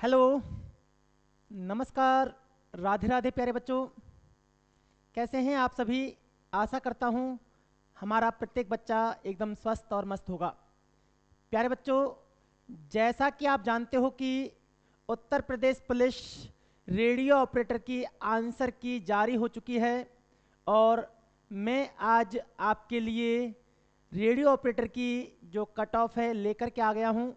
Hello, नमस्कार, राधे राधे प्यारे बच्चों। कैसे हैं आप सभी? आशा करता हूँ हमारा प्रत्येक बच्चा एकदम स्वस्थ और मस्त होगा। प्यारे बच्चों, जैसा कि आप जानते हो कि Uttar Pradesh police radio operator की आंसर की जारी हो चुकी है और मैं आज आपके लिए रेडियो ऑपरेटर की जो कट ऑफ है लेकर के आ गया हूँ।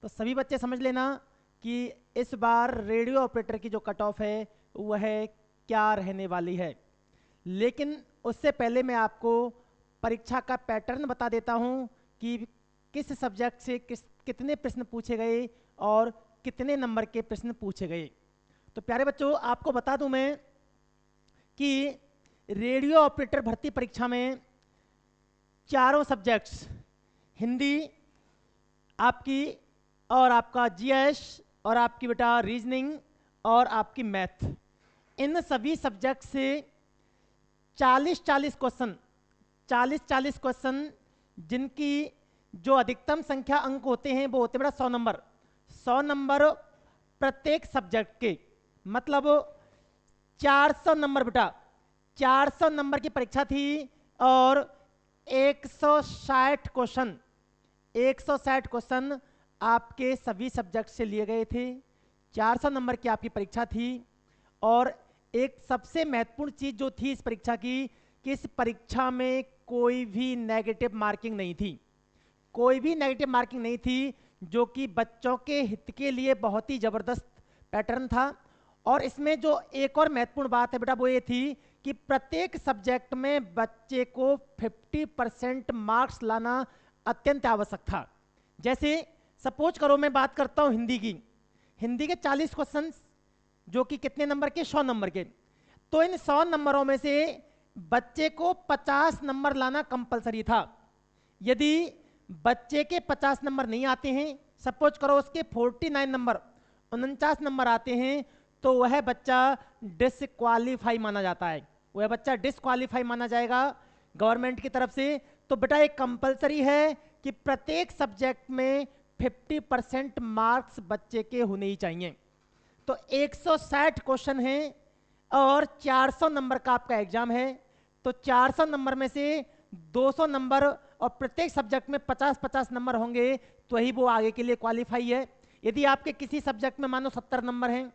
तो सभी बच्चे समझ लेना कि इस बार रेडियो ऑपरेटर की जो कट ऑफ है वह क्या रहने वाली है। लेकिन उससे पहले मैं आपको परीक्षा का पैटर्न बता देता हूँ कि किस सब्जेक्ट से कितने प्रश्न पूछे गए और कितने नंबर के प्रश्न पूछे गए। तो प्यारे बच्चों, आपको बता दूं मैं कि रेडियो ऑपरेटर भर्ती परीक्षा में चारों सब्जेक्ट्स हिंदी आपकी और आपका जीएस और आपकी बेटा रीजनिंग और आपकी मैथ, इन सभी सब्जेक्ट से 40-40 क्वेश्चन 40-40 क्वेश्चन जिनकी जो अधिकतम संख्या अंक होते हैं वो होते हैं बेटा 100 नंबर। 100 नंबर प्रत्येक सब्जेक्ट के, मतलब 400 नंबर बेटा। 400 नंबर की परीक्षा थी और 160 क्वेश्चन 160 क्वेश्चन आपके सभी सब्जेक्ट से लिए गए थे। 400 नंबर की आपकी परीक्षा थी और एक सबसे महत्वपूर्ण चीज जो थी इस परीक्षा की कि इस परीक्षा में कोई भी नेगेटिव मार्किंग नहीं थी। कोई भी नेगेटिव मार्किंग नहीं थी, जो कि बच्चों के हित के लिए बहुत ही जबरदस्त पैटर्न था। और इसमें जो एक और महत्वपूर्ण बात है बेटा वो ये थी कि प्रत्येक सब्जेक्ट में बच्चे को 50% मार्क्स लाना अत्यंत आवश्यक था। जैसे सपोज करो मैं बात करता हूं हिंदी की। हिंदी के 40 क्वेश्चन जो कि कितने नंबर के? 100 नंबर के। तो इन 100 नंबरों में से बच्चे को 50 नंबर लाना कंपलसरी था। यदि बच्चे के 50 नंबर नहीं आते हैं, सपोज करो उसके 49 नंबर 49 नंबर आते हैं, तो वह बच्चा डिसक्वालीफाई माना जाता है। वह बच्चा डिसक्वालीफाई माना जाएगा गवर्नमेंट की तरफ से। तो बेटा एक कंपलसरी है कि प्रत्येक सब्जेक्ट में 50% मार्क्स बच्चे के होने ही चाहिए। तो 160 क्वेश्चन हैं और 400 नंबर का आपका एग्जाम है। तो 400 नंबर में से 200 नंबर और प्रत्येक सब्जेक्ट में 50-50 नंबर होंगे तो ही वो आगे के लिए क्वालिफाई है। यदि आपके किसी सब्जेक्ट में मानो 70 नंबर हैं,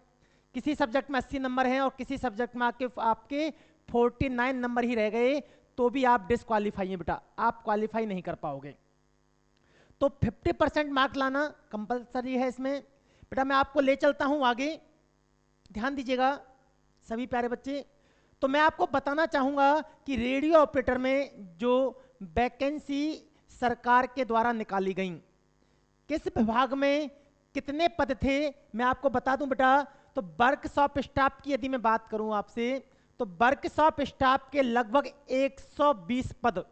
किसी सब्जेक्ट में 80 नंबर हैं और किसी सब्जेक्ट में आपके 49 नंबर ही रह गए, तो भी आप डिसक्वालीफाई हैं बेटा, आप क्वालिफाई नहीं कर पाओगे। तो 50% मार्क लाना कंपलसरी है इसमें। बेटा मैं आपको ले चलता हूं आगे, ध्यान दीजिएगा सभी प्यारे बच्चे। तो मैं आपको बताना चाहूंगा कि रेडियो ऑपरेटर में जो वैकेंसी सरकार के द्वारा निकाली गई, किस विभाग में कितने पद थे मैं आपको बता दूं बेटा। तो वर्कशॉप स्टाफ की यदि मैं बात करूं आपसे, तो वर्कशॉप स्टाफ के लगभग 120 पद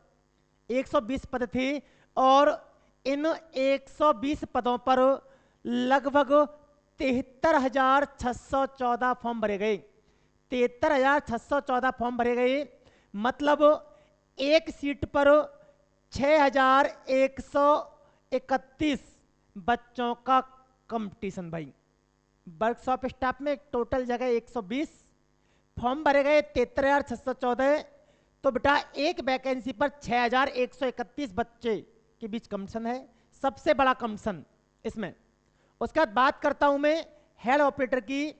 120 पद थे और इन 120 पदों पर लगभग 73,614 फॉर्म भरे गए। 73,614 फॉर्म भरे गए, मतलब एक सीट पर 6,131 बच्चों का कंपटीशन भाई। वर्कशॉप स्टाफ में टोटल जगह 120, फॉर्म भरे गए 73,614। तो बेटा एक वैकेंसी पर 6,131 बच्चे के बीच कंपटीशन है, सबसे बड़ा कंपटीशन इसमें। उसके बाद बात करता हूं मैं हेड ऑपरेटर की।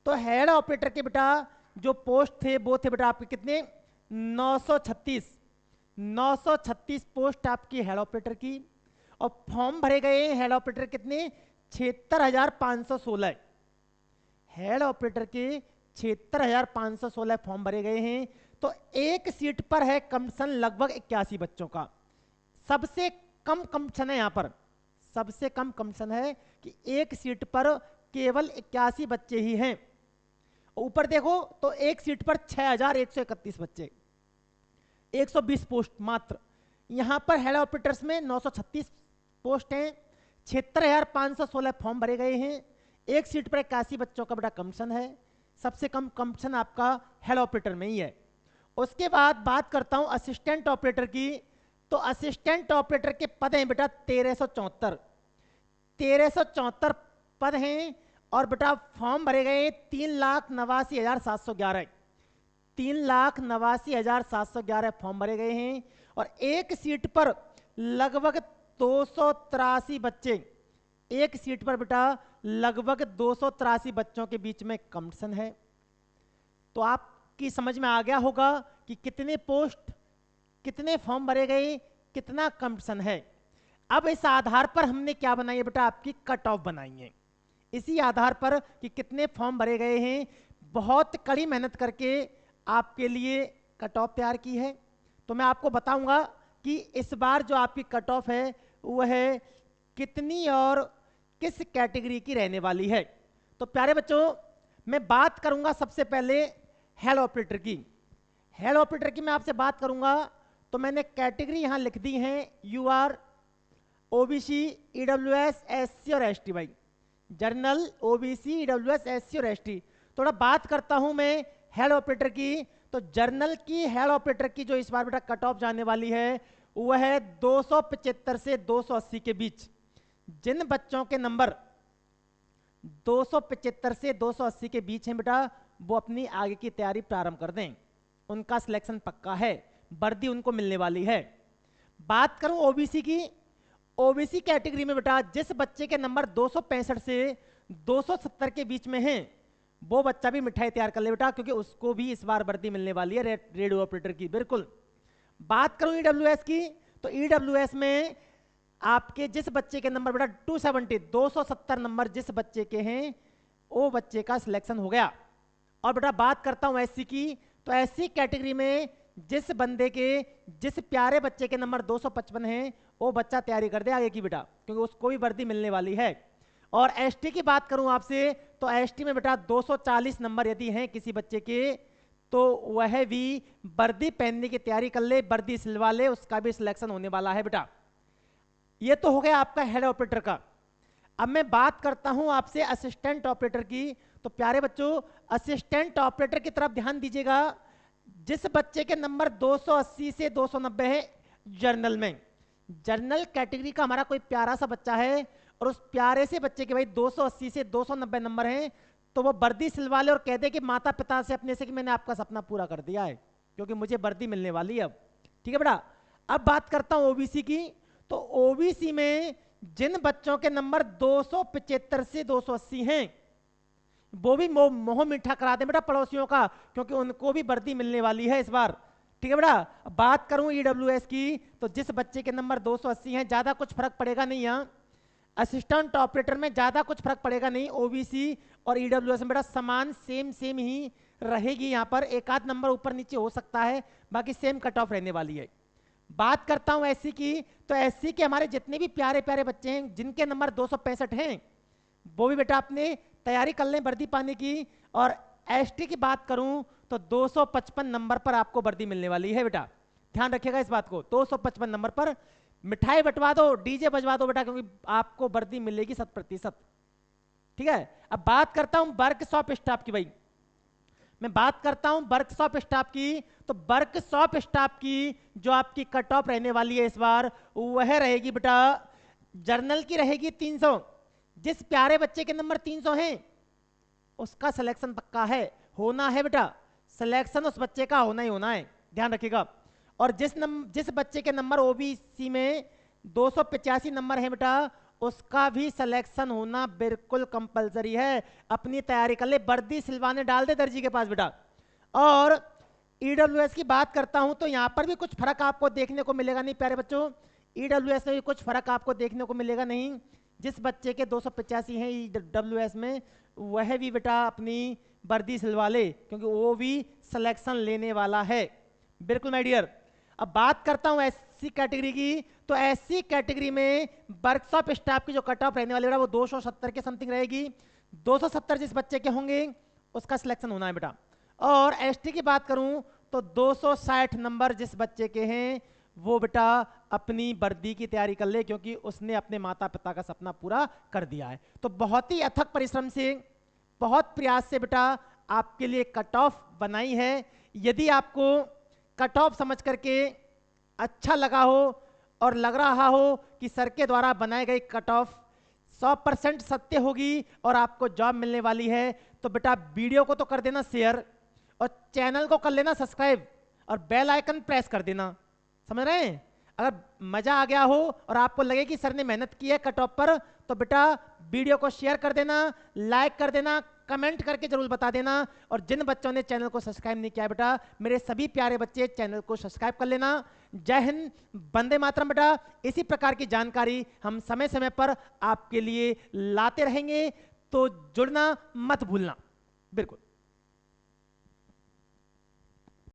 तो हेड ऑपरेटर के बेटा जो पोस्ट थे वो थे बेटा आपके कितने? 936 पोस्ट आपकी हेड ऑपरेटर की। और फॉर्म भरे गए हेड ऑपरेटर कितने? 76,516। हेड ऑपरेटर के 76,516 फॉर्म भरे गए हैं। तो एक सीट पर है कंपटीशन लगभग 81 बच्चों का। सबसे कम कंपटीशन है यहां पर, सबसे कम कंपटीशन है कि एक सीट पर केवल 81 बच्चे ही हैं। ऊपर देखो तो एक सीट पर 6,131 बच्चे, 120 पोस्ट मात्र। यहां पर हेड ऑपरेटर्स में 936 पोस्ट हैं, 76,516 फॉर्म भरे गए हैं, एक सीट पर 81 बच्चों का बड़ा कंपटीशन है। सबसे कम कंपटीशन आपका हेड ऑपरेटर में ही है। उसके बाद बात करता हूं असिस्टेंट ऑपरेटर की। तो असिस्टेंट ऑपरेटर के पद हैं बेटा 1374 पद हैं और बेटा फॉर्म भरे गए 3,89,711, 3,89,711 फॉर्म भरे गए हैं। और एक सीट पर लगभग 283 बच्चे, एक सीट पर बेटा लगभग 283 बच्चों के बीच में कंपटीशन है। तो आपकी समझ में आ गया होगा कि कितने पोस्ट, कितने फॉर्म भरे गए, कितना कंपटीशन है। अब इस आधार पर हमने क्या बनाई है बेटा, आपकी कट ऑफ बनाई है। इसी आधार पर कि कितने फॉर्म भरे गए हैं, बहुत कड़ी मेहनत करके आपके लिए कट ऑफ तैयार की है। तो मैं आपको बताऊंगा कि इस बार जो आपकी कट ऑफ है वह है कितनी और किस कैटेगरी की रहने वाली है। तो प्यारे बच्चों, मैं बात करूंगा सबसे पहले हेड ऑपरेटर की। हेड ऑपरेटर की मैं आपसे बात करूंगा तो मैंने कैटेगरी यहां लिख दी है, यूआर, ओबीसी, ईडब्ल्यूएस, एससी और एसटी। भाई जर्नल, ओबीसी, ईडब्ल्यूएस, एससी और एसटी। थोड़ा बात करता हूं मैं हेड ऑपरेटर की। तो जर्नल की हेड ऑपरेटर की जो इस बार बेटा कट ऑफ जाने वाली है वह है 275 से 280 के बीच। जिन बच्चों के नंबर 275 से 280 के बीच हैं बेटा, वो अपनी आगे की तैयारी प्रारंभ कर दें, उनका सिलेक्शन पक्का है, वर्दी उनको मिलने वाली है। बात करूं ओबीसी की, ओबीसी कैटेगरी में बेटा जिस बच्चे के नंबर 265 से 270 के बीच में हैं, वो बच्चा भी मिठाई तैयार कर ले बेटा, क्योंकि उसको भी इस बार वर्दी मिलने वाली है रेडियो ऑपरेटर की। बिल्कुल। बात करूं ईडब्ल्यूएस की, तो ईडब्ल्यूएस में आपके जिस बच्चे के नंबर बेटा 270 नंबर जिस बच्चे के हैं, वो बच्चे का सिलेक्शन हो गया। और बेटा बात करता हूं एससी की, तो एससी कैटेगरी में जिस बंदे के, जिस प्यारे बच्चे के नंबर 255 हैं, वो बच्चा तैयारी कर दे आगे की बेटा, क्योंकि उसको भी वर्दी मिलने वाली है। और एसटी की बात करूं आपसे, तो एसटी में बेटा 240 नंबर यदि हैं किसी बच्चे के, तो वह भी वर्दी पहनने की तैयारी कर ले, वर्दी सिलवा ले, उसका भी सिलेक्शन होने वाला है बेटा। ये तो हो गया आपका हेड ऑपरेटर का। अब मैं बात करता हूं आपसे असिस्टेंट ऑपरेटर की। तो प्यारे बच्चों, असिस्टेंट ऑपरेटर की तरफ ध्यान दीजिएगा। जिस बच्चे के नंबर 280 से 290 है जर्नल में, जर्नल कैटेगरी का हमारा कोई प्यारा सा बच्चा है, और उस प्यारे से बच्चे के भाई 280 से 290 नंबर हैं, तो वो वर्दी सिलवा ले और कह दे कि माता पिता से अपने से कि मैंने आपका सपना पूरा कर दिया है, क्योंकि मुझे वर्दी मिलने वाली है अब। ठीक है बेटा। अब बात करता हूं ओबीसी की। तो ओबीसी में जिन बच्चों के नंबर 275 से 280 हैं, वो भी मोह मीठा करा दे बेटा पड़ोसियों का, क्योंकि उनको भी वर्दी मिलने वाली है इस बार। ठीक है बेटा। बात करूं ईडब्ल्यूएस की, तो जिस बच्चे के नंबर 280 हैं, ज्यादा कुछ फर्क पड़ेगा नहीं। यहाँ असिस्टेंट ऑपरेटर में ज्यादा कुछ फर्क पड़ेगा नहीं, ओबीसी और ईडब्ल्यूएस में बेटा समान सेम ही रहेगी। यहाँ पर एक आध नंबर ऊपर नीचे हो सकता है, बाकी सेम कट ऑफ रहने वाली है। बात करता हूं एससी की, तो एससी के हमारे जितने भी प्यारे प्यारे बच्चे हैं जिनके नंबर 265 हैं, वो भी बेटा अपने तैयारी कर लें वर्दी पाने की। और एसटी की बात करूं तो 255 नंबर पर आपको वर्दी मिलने वाली है बेटा, ध्यान रखिएगा इस बात को। 255 नंबर पर मिठाई बंटवा दो, डीजे बजवा दो बेटा, क्योंकि आपको वर्दी मिलेगी 100%। ठीक है। अब बात करता हूं वर्कशॉप स्टाफ की। भाई मैं बात करता हूं वर्कशॉप स्टाफ की। तो वर्कशॉप स्टाफ की जो आपकी कट ऑफ रहने वाली है इस बार, वह रहेगी बेटा, जर्नल की रहेगी 300। जिस प्यारे बच्चे के नंबर 300 हैं, उसका सिलेक्शन पक्का है, होना है बेटा, सिलेक्शन उस बच्चे का होना ही होना है, ध्यान रखिएगा। और जिस बच्चे के नंबर ओबीसी में 285 नंबर है बेटा, उसका भी सिलेक्शन होना बिल्कुल कंपलसरी है। अपनी तैयारी कर ले, वर्दी सिलवाने डाल दे दर्जी के पास बेटा। और ईडब्ल्यूएस की बात करता हूं, तो यहां पर भी कुछ फर्क आपको देखने को मिलेगा नहीं प्यारे बच्चों, ईडब्ल्यूएस में भी कुछ फर्क आपको देखने को मिलेगा नहीं। जिस बच्चे के 285 हैं ईडब्ल्यूएस में, वह भी बेटा अपनी वर्दी सिलवा ले, क्योंकि वो भी सिलेक्शन लेने वाला है। बिल्कुल माय डियर। अब बात करता हूं एससी कैटेगरी की। तो एससी कैटेगरी में वर्कशॉप स्टाफ की जो कट ऑफ रहने वाली है वो 270 के समथिंग रहेगी। 270 जिस बच्चे के होंगे उसका सिलेक्शन होना है बेटा। और एसटी की बात करूं तो 260 नंबर जिस बच्चे के हैं, वो बेटा अपनी वर्दी की तैयारी कर ले, क्योंकि उसने अपने माता पिता का सपना पूरा कर दिया है। तो बहुत ही अथक परिश्रम से, बहुत प्रयास से बेटा आपके लिए कट ऑफ बनाई है। यदि आपको कट ऑफ समझ करके अच्छा लगा हो और लग रहा हो कि सर के द्वारा बनाए गए कट ऑफ 100% सत्य होगी और आपको जॉब मिलने वाली है, तो बेटा वीडियो को तो कर देना शेयर और चैनल को कर लेना सब्सक्राइब और बेल आइकन प्रेस कर देना। समझ रहे हैं? अगर मजा आ गया हो और आपको लगे कि सर ने मेहनत की है कट ऑफ पर, तो बेटा वीडियो को शेयर कर देना, लाइक कर देना, कमेंट करके जरूर बता देना। और जिन बच्चों ने चैनल को सब्सक्राइब नहीं किया है बेटा, मेरे सभी प्यारे बच्चे चैनल को सब्सक्राइब कर लेना। जय हिंद, वंदे मातरम। बेटा इसी प्रकार की जानकारी हम समय समय पर आपके लिए लाते रहेंगे, तो जुड़ना मत भूलना। बिल्कुल।